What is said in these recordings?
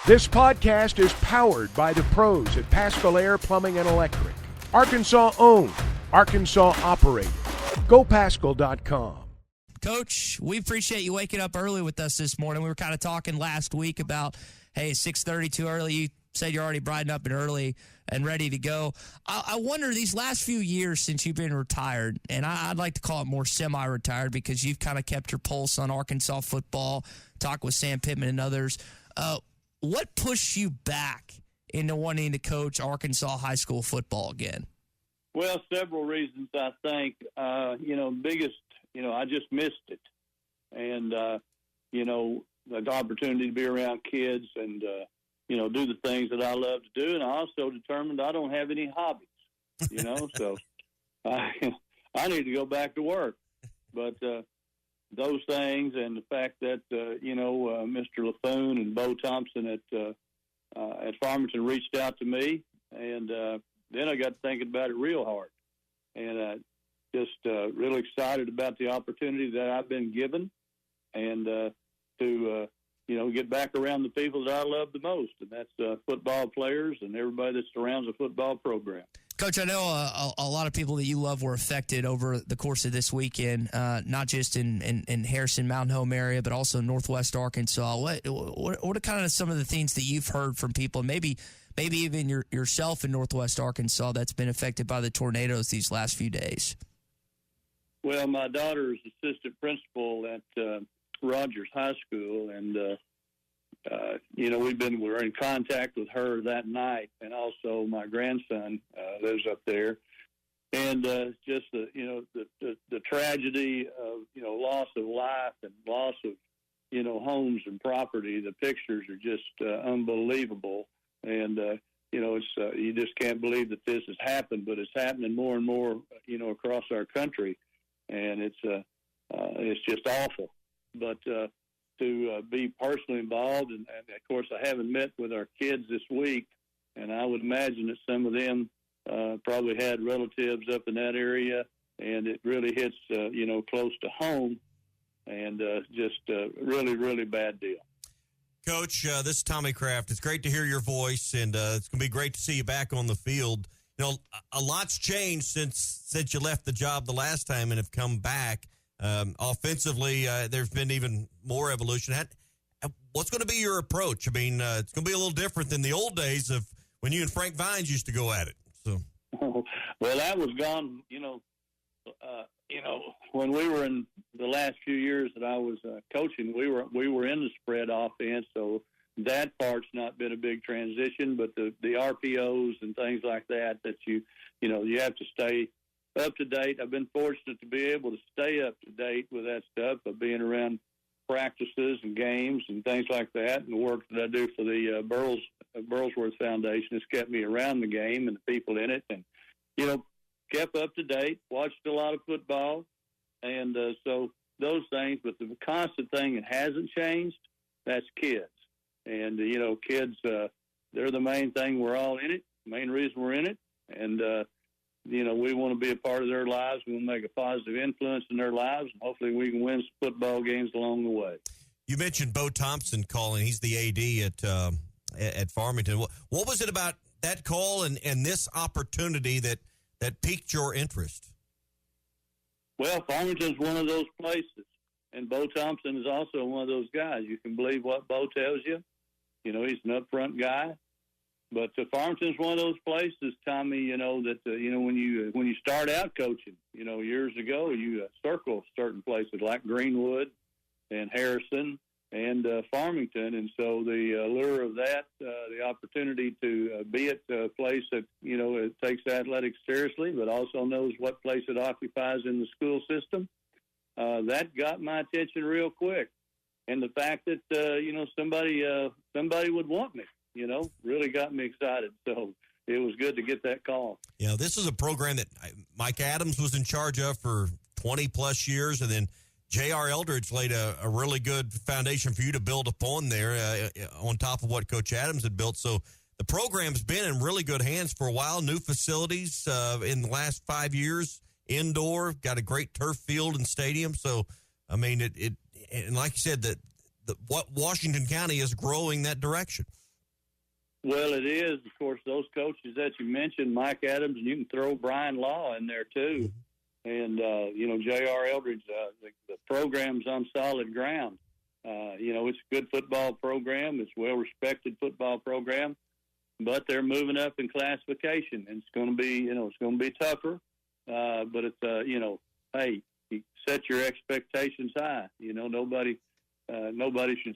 This podcast is powered by the pros at Paschal Air Plumbing and Electric. Arkansas owned, Arkansas operated. GoPaschal.com. Coach, we appreciate you waking up early with us this morning. We were kind of talking last week about, hey, 6:30 too early. You said you're already brightened up and early and ready to go. I wonder, these last few years since you've been retired, and I'd like to call it more semi-retired because you've kind of kept your pulse on Arkansas football, talked with Sam Pittman and others. What pushed you back into wanting to coach Arkansas high school football again? Well, several reasons, I think. Biggest, I just missed it. And, the opportunity to be around kids and, do the things that I love to do. And I also determined I don't have any hobbies, so I need to go back to work. But those things and the fact that, Mr. LaFoon and Bo Thompson at Farmington reached out to me, and then I got to thinking about it real hard. And just really excited about the opportunity that I've been given and to get back around the people that I love the most, and that's football players and everybody that surrounds a football program. Coach, I know a lot of people that you love were affected over the course of this weekend, not just in Harrison, Mountain Home area, but also Northwest Arkansas. What are kind of some of the things that you've heard from people, maybe even yourself in Northwest Arkansas, that's been affected by the tornadoes these last few days? Well, my daughter is assistant principal at Rogers High School, and we're in contact with her that night, and also my grandson lives up there, and just the tragedy of loss of life and loss of homes and property. The pictures are just unbelievable, and it's you just can't believe that this has happened, but it's happening more and more across our country, and it's just awful. But to be personally involved, and of course I haven't met with our kids this week, and I would imagine that some of them probably had relatives up in that area, and it really hits close to home, and just a really, really bad deal. Coach, this is Tommy Kraft. It's great to hear your voice, and it's going to be great to see you back on the field. A lot's changed since you left the job the last time and have come back. Offensively, there's been even more evolution. What's going to be your approach? I mean, it's going to be a little different than the old days of when you and Frank Vines used to go at it. So, well, that was gone. When we were in the last few years that I was coaching, we were in the spread offense, so that part's not been a big transition. But the RPOs and things like that you have to stay up to date. I've been fortunate to be able to stay up to date with that stuff by being around practices and games and things like that. And the work that I do for the Burlsworth Foundation has kept me around the game and the people in it, and kept up to date. Watched a lot of football, and so those things. But the constant thing that hasn't changed, that's kids. And kids, they're the main thing. We're all in it. Main reason we're in it, and we want to be a part of their lives. We want to make a positive influence in their lives, and hopefully we can win some football games along the way. You mentioned Bo Thompson calling. He's the AD at Farmington. What was it about that call and this opportunity that piqued your interest? Well, Farmington's one of those places, and Bo Thompson is also one of those guys. You can believe what Bo tells you. He's an upfront guy. But Farmington's one of those places, Tommy, that, when you start out coaching, years ago, you circle certain places like Greenwood and Harrison and Farmington. And so the allure of that, the opportunity to be at a place that, it takes athletics seriously, but also knows what place it occupies in the school system, that got my attention real quick. And the fact that, somebody would want me, really got me excited. So it was good to get that call. This is a program that Mike Adams was in charge of for 20-plus years, and then JR Eldridge laid a really good foundation for you to build upon there on top of what Coach Adams had built. So the program's been in really good hands for a while. New facilities in the last 5 years, indoor, got a great turf field and stadium. So, I mean, and like you said, what Washington County is growing that direction. Well, it is. Of course, those coaches that you mentioned, Mike Adams, and you can throw Brian Law in there too. And, JR Eldridge, the program's on solid ground. It's a good football program. It's a well-respected football program. But they're moving up in classification. And it's going to be, it's going to be tougher. But it's, hey, you set your expectations high. Nobody should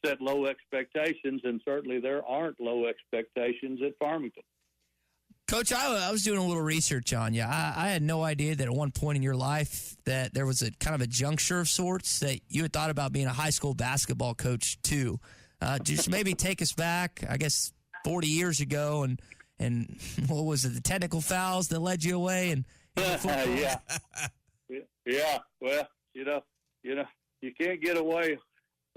set low expectations, and certainly there aren't low expectations at Farmington. Coach, I was doing a little research on you. I had no idea that at one point in your life that there was a kind of a juncture of sorts that you had thought about being a high school basketball coach too. Just maybe take us back, I guess, 40 years ago, and what was it, the technical fouls that led you away? And yeah. Well, you can't get away.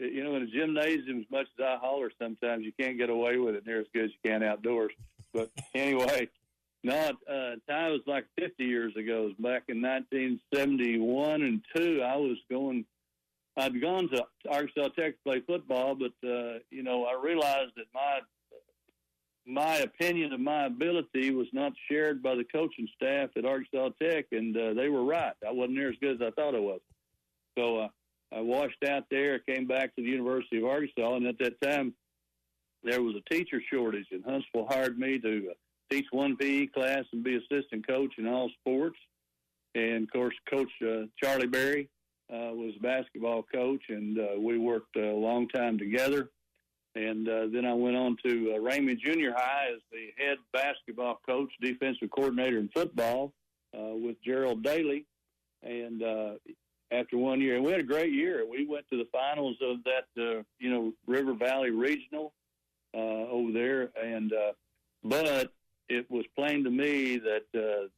In a gymnasium, as much as I holler sometimes, you can't get away with it near as good as you can outdoors. But anyway, time was like 50 years ago. It was back in 1971 and 2. I'd gone to Arkansas Tech to play football, but, I realized that my opinion of my ability was not shared by the coaching staff at Arkansas Tech, and they were right. I wasn't near as good as I thought I was. So I washed out there, came back to the University of Arkansas, and at that time there was a teacher shortage, and Huntsville hired me to teach one PE class and be assistant coach in all sports. And, of course, Coach Charlie Berry was a basketball coach, and we worked a long time together. And then I went on to Ramey Junior High as the head basketball coach, defensive coordinator in football with Gerald Daly. And after 1 year, and we had a great year. We went to the finals of that, River Valley Regional over there. And but it was plain to me that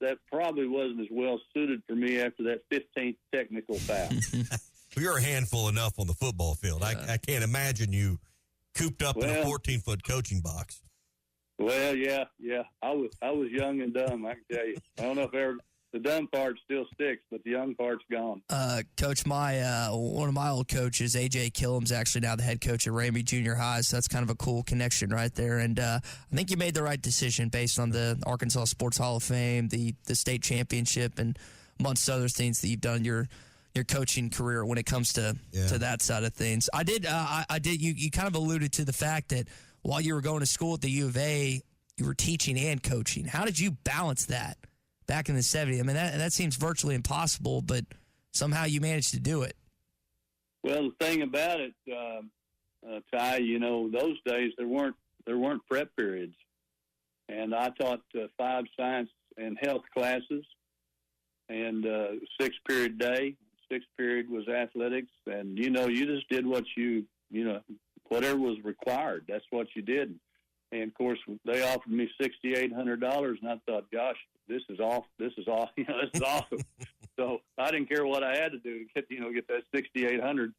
that probably wasn't as well suited for me after that 15th technical foul. You're a handful enough on the football field. I can't imagine you cooped up in a 14-foot coaching box. Well, yeah. I was young and dumb, I can tell you. I don't know if the dumb part still sticks, but the young part's gone. Coach, one of my old coaches, A.J. Killam's actually now the head coach at Ramey Junior High, so that's kind of a cool connection right there. And I think you made the right decision based on the Arkansas Sports Hall of Fame, the state championship, and amongst other things that you've done in your coaching career when it comes to that side of things. I did. You kind of alluded to the fact that while you were going to school at the U of A, you were teaching and coaching. How did you balance that back in the 70s? I mean, that seems virtually impossible, but somehow you managed to do it. Well, the thing about it, Ty, those days there weren't prep periods, and I taught 5 science and health classes, and 6-period day. 6th period was athletics, and you just did what whatever was required. That's what you did. And of course, they offered me $6,800, and I thought, gosh, this is awesome. This is awesome. So I didn't care what I had to do to get that $6,800,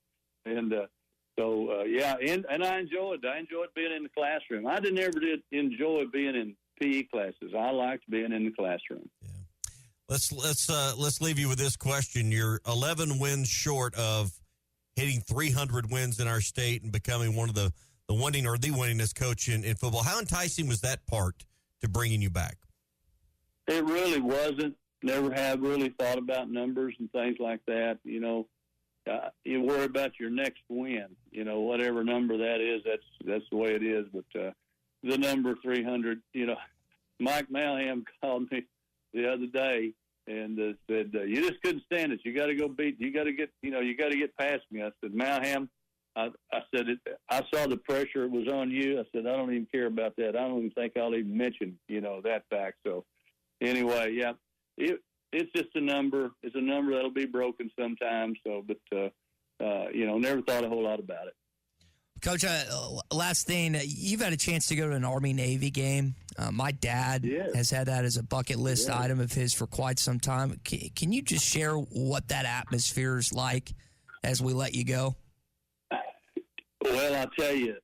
and and I enjoyed. I enjoyed being in the classroom. I never did enjoy being in PE classes. I liked being in the classroom. Yeah. Let's leave you with this question. You're 11 wins short of hitting 300 wins in our state and becoming one of the winningest coach in football. How enticing was that part to bringing you back? It really wasn't. Never have really thought about numbers and things like that. You worry about your next win. Whatever number that is, that's the way it is. But the number 300. Mike Malham called me the other day and said, "You just couldn't stand it. You got to go beat. You got to get past me." I said, "Malham," I said, "I saw the pressure it was on you." I said, "I don't even care about that. I don't even think I'll even mention that fact." So anyway, yeah, it's just a number. It's a number that'll be broken sometime. So, but never thought a whole lot about it. Coach, last thing, you've had a chance to go to an Army-Navy game. My dad has had that as a bucket list item of his for quite some time. Can you just share what that atmosphere is like as we let you go? Well, I'll tell you,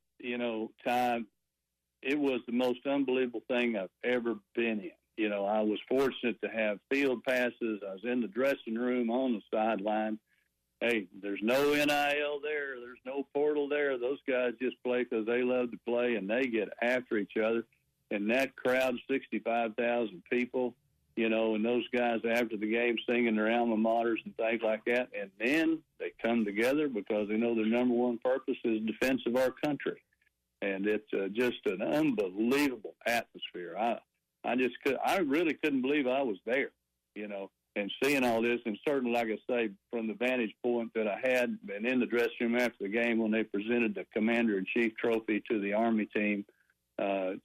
Ty, it was the most unbelievable thing I've ever been in. I was fortunate to have field passes. I was in the dressing room on the sideline. hey, there's no NIL there. There's no portal there. Those guys just play because they love to play, and they get after each other. And that crowd, 65,000 people, you know, and those guys after the game singing their alma maters and things like that. And then they come together because they know their number one purpose is defense of our country. And it's just an unbelievable atmosphere. I really couldn't believe I was there, you know, and seeing all this. And certainly, like I say, from the vantage point that I had and in the dressing room after the game when they presented the Commander-in-Chief trophy to the Army team,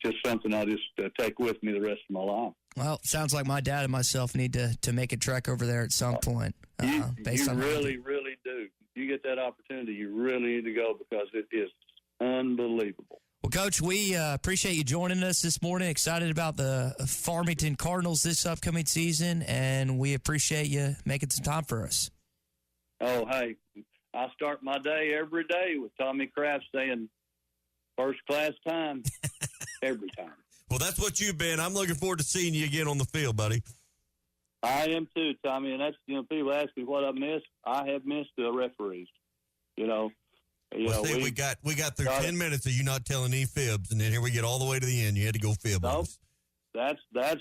just something I'll just take with me the rest of my life. Well, sounds like my dad and myself need to make a trek over there at some point. You really do. You get that opportunity, you really need to go because it is unbelievable. Well, Coach, we appreciate you joining us this morning. Excited about the Farmington Cardinals this upcoming season, and we appreciate you making some time for us. Oh, hey, I start my day every day with Tommy Kraft saying first class time every time. Well, that's what you've been. I'm looking forward to seeing you again on the field, buddy. I am too, Tommy. And that's, you know, people ask me what I missed. I have missed the referees. We got through 10 minutes of you not telling any fibs, and then here we get all the way to the end. You had to go fib on us. That's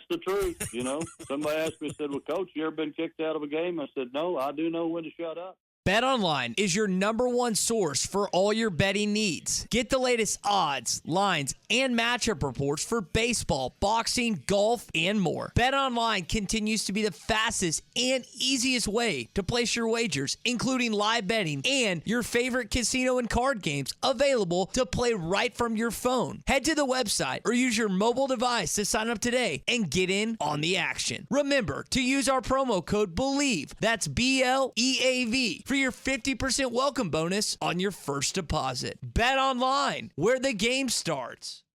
the truth. You know, somebody asked me, said, "Well, Coach, you ever been kicked out of a game?" I said, "No, I do know when to shut up." BetOnline is your number one source for all your betting needs. Get the latest odds, lines, and matchup reports for baseball, boxing, golf, and more. BetOnline continues to be the fastest and easiest way to place your wagers, including live betting and your favorite casino and card games available to play right from your phone. Head to the website or use your mobile device to sign up today and get in on the action. Remember to use our promo code BELIEVE, that's BLEAV, for your 50% welcome bonus on your first deposit. Bet online, where the game starts.